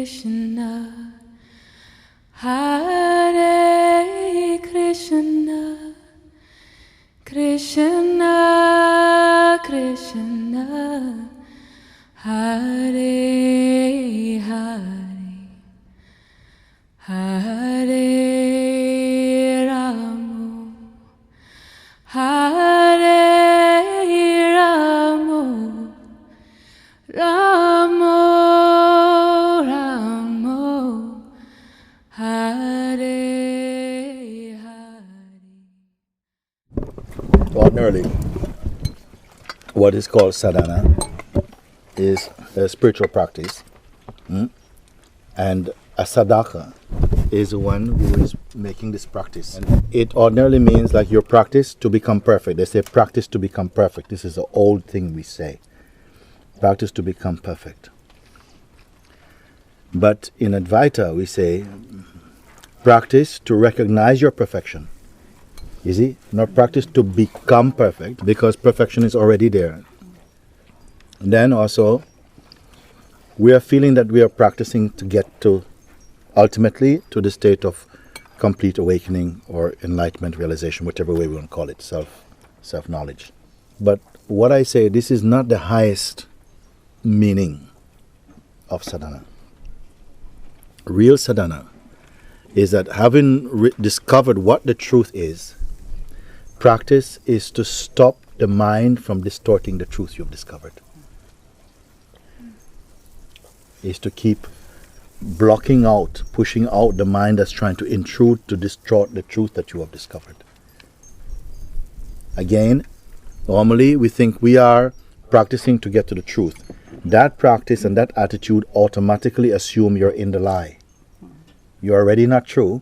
Krishna, Hare Krishna, Krishna Krishna, Hare Hare, Hare Ramo, Hare Ramo, Ramo Ramo, Hare Hare. Ordinarily, what is called sadhana is a spiritual practice, and a sadhaka is the one who is making this practice. And it ordinarily means like your practice to become perfect. They say practice to become perfect. This is the old thing we say. Practice to become perfect. But in Advaita we say practice to recognize your perfection. You see? Not practice to become perfect, because perfection is already there. And then also we are feeling that we are practicing to get to ultimately to the state of complete awakening or enlightenment, realization, whichever way we want to call it, self-knowledge. But what I say, this is not the highest meaning of sadhana. Real sadhana is that having discovered what the truth is, practice is to stop the mind from distorting the truth you've discovered. Is to keep blocking out, pushing out the mind that's trying to intrude to distort the truth that you have discovered. Again, normally we think we are practicing to get to the truth. That practice and that attitude automatically assume you're in the lie. You're already not true,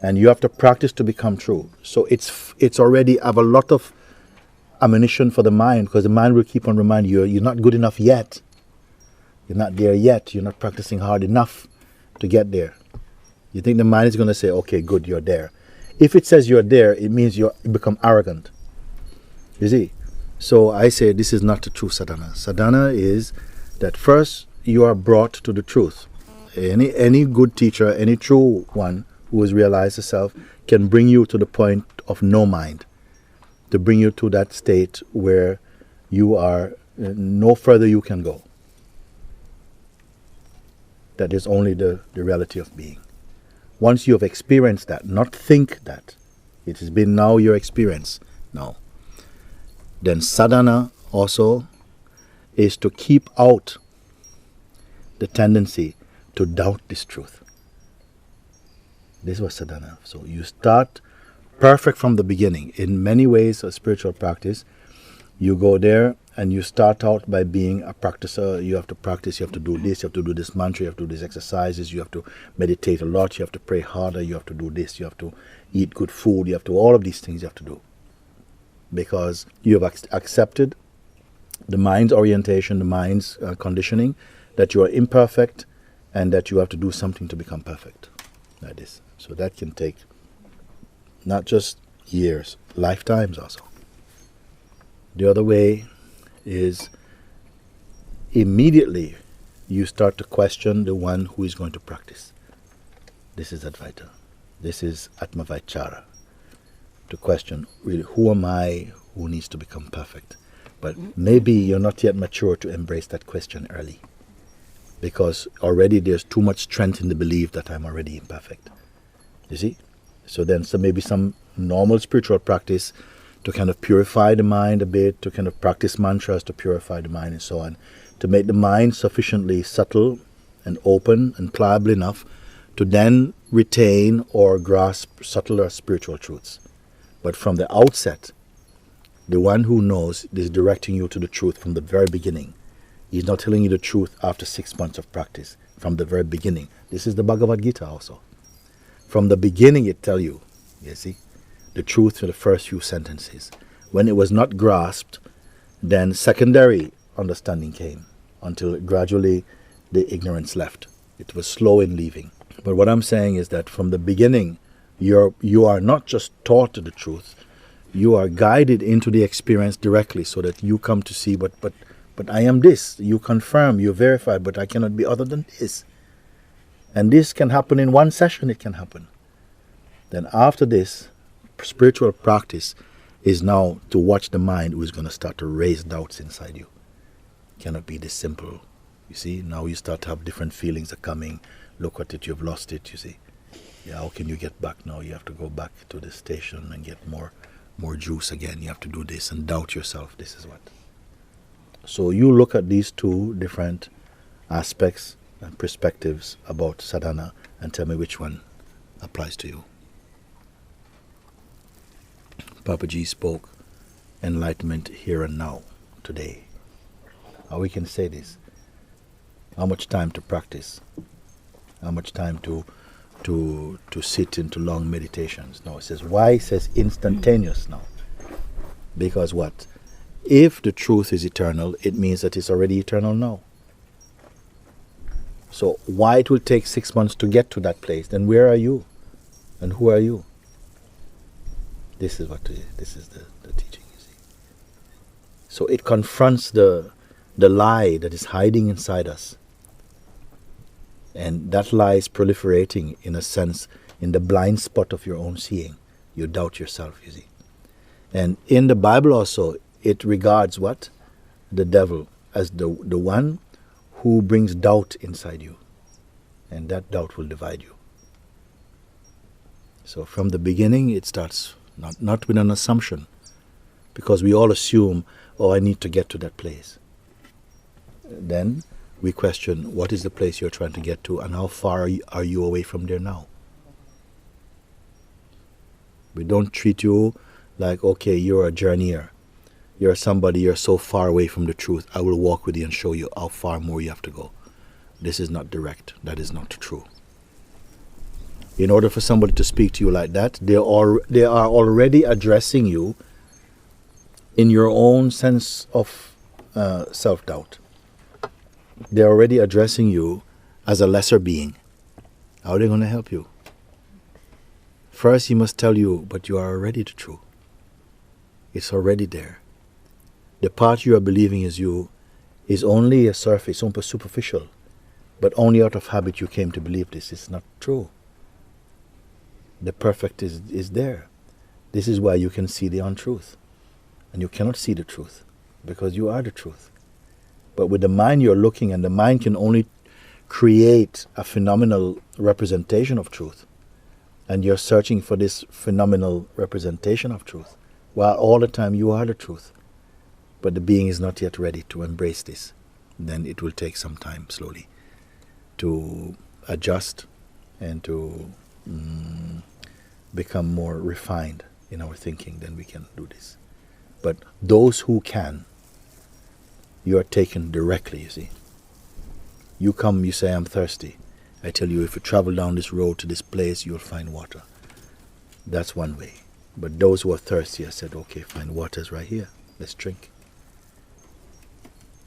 and you have to practice to become true. So it's already have a lot of ammunition for the mind, because the mind will keep on reminding you, you're not good enough yet. You're not there yet. You're not practicing hard enough to get there. You think the mind is going to say, okay, good, you're there. If it says you're there, it means you become arrogant. You see? So I say this is not the true sadhana. Sadhana is that first you are brought to the truth. Any good teacher, any true one who has realized herself can bring you to the point of no mind, to bring you to that state where you are no further you can go. That is only the reality of being. Once you have experienced that, not think that, it has been now your experience, no. Then sadhana also is to keep out the tendency to doubt this truth. This was sadhana. So you start perfect from the beginning. In many ways of spiritual practice, you go there and you start out by being a practicer. You have to practice, you have to do this, you have to do this mantra, you have to do these exercises, you have to meditate a lot, you have to pray harder, you have to do this, you have to eat good food, you have to, all of these things you have to do. Because you have accepted the mind's orientation, the mind's conditioning, that you are imperfect and that you have to do something to become perfect. Like this. So that can take not just years, lifetimes also. The other way is immediately you start to question the one who is going to practice. This is Advaita. This is Atmavaichara. To question, really, who am I who needs to become perfect? But maybe you're not yet mature to embrace that question early, because already there's too much strength in the belief that I'm already imperfect. You see? So maybe some normal spiritual practice to kind of purify the mind a bit, to kind of practice mantras to purify the mind and so on, to make the mind sufficiently subtle and open and pliable enough to then retain or grasp subtler spiritual truths. But from the outset, the one who knows is directing you to the truth from the very beginning. He's not telling you the truth after 6 months of practice, from the very beginning. This is the Bhagavad Gita also. From the beginning it tells you, you see, the truth for the first few sentences. When it was not grasped, then secondary understanding came, until gradually the ignorance left. It was slow in leaving. But what I'm saying is that from the beginning, you are not just taught the truth, you are guided into the experience directly, so that you come to see, but I am this. You confirm, you verify, but I cannot be other than this. And this can happen in one session, it can happen. Then after this, spiritual practice is now to watch the mind who is going to start to raise doubts inside you. It cannot be this simple. You see, now you start to have different feelings are coming. Look at it, you've lost it, you see. Yeah, how can you get back now? You have to go back to the station and get more juice again. You have to do this and doubt yourself. This is what. So you look at these two different aspects and perspectives about sadhana and tell me which one applies to you. Papaji spoke enlightenment here and now, today. How we can say this? How much time to practice? How much time to sit into long meditations? No, it says, why? It says instantaneous now. Because what? If the truth is eternal, it means that it's already eternal now. So why it will take 6 months to get to that place? Then where are you? And who are you? This is the teaching, you see. So it confronts the lie that is hiding inside us. And that lie is proliferating, in a sense, in the blind spot of your own seeing. You doubt yourself, you see. And in the Bible also, it regards what? The devil as the one who brings doubt inside you. And that doubt will divide you. So from the beginning, it starts not with an assumption. Because we all assume, oh, I need to get to that place. Then we question, what is the place you're trying to get to and how far are you away from there now? We don't treat you like, okay, you're a journeyer. You're somebody, you're so far away from the truth. I will walk with you and show you how far more you have to go. This is not direct. That is not true. In order for somebody to speak to you like that, they are already addressing you in your own sense of self-doubt. They're already addressing you as a lesser being. How are they going to help you? First, he must tell you, but you are already the truth. It's already there. The part you are believing is you is only a surface, superficial. But only out of habit you came to believe this. It's not true. The perfect is there. This is why you can see the untruth. And you cannot see the truth, because you are the truth. But with the mind you're looking, and the mind can only create a phenomenal representation of truth. And you're searching for this phenomenal representation of truth, while all the time you are the truth. But the being is not yet ready to embrace this. Then it will take some time, slowly, to adjust and to become more refined in our thinking. Then we can do this. But those who can, you are taken directly, you see. You come, you say, I'm thirsty. I tell you, if you travel down this road to this place, you'll find water. That's one way. But those who are thirsty, I said, okay, fine, water's right here. Let's drink.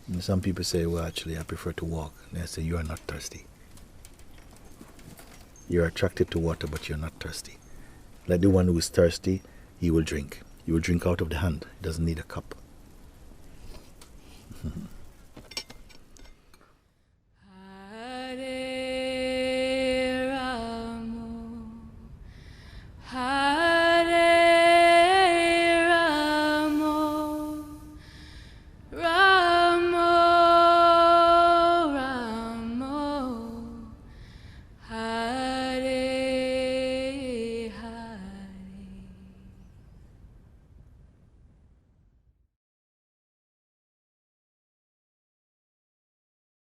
And some people say, well, actually, I prefer to walk. And I say, you are not thirsty. You're attracted to water, but you're not thirsty. Like the one who is thirsty, he will drink. He will drink out of the hand. He doesn't need a cup.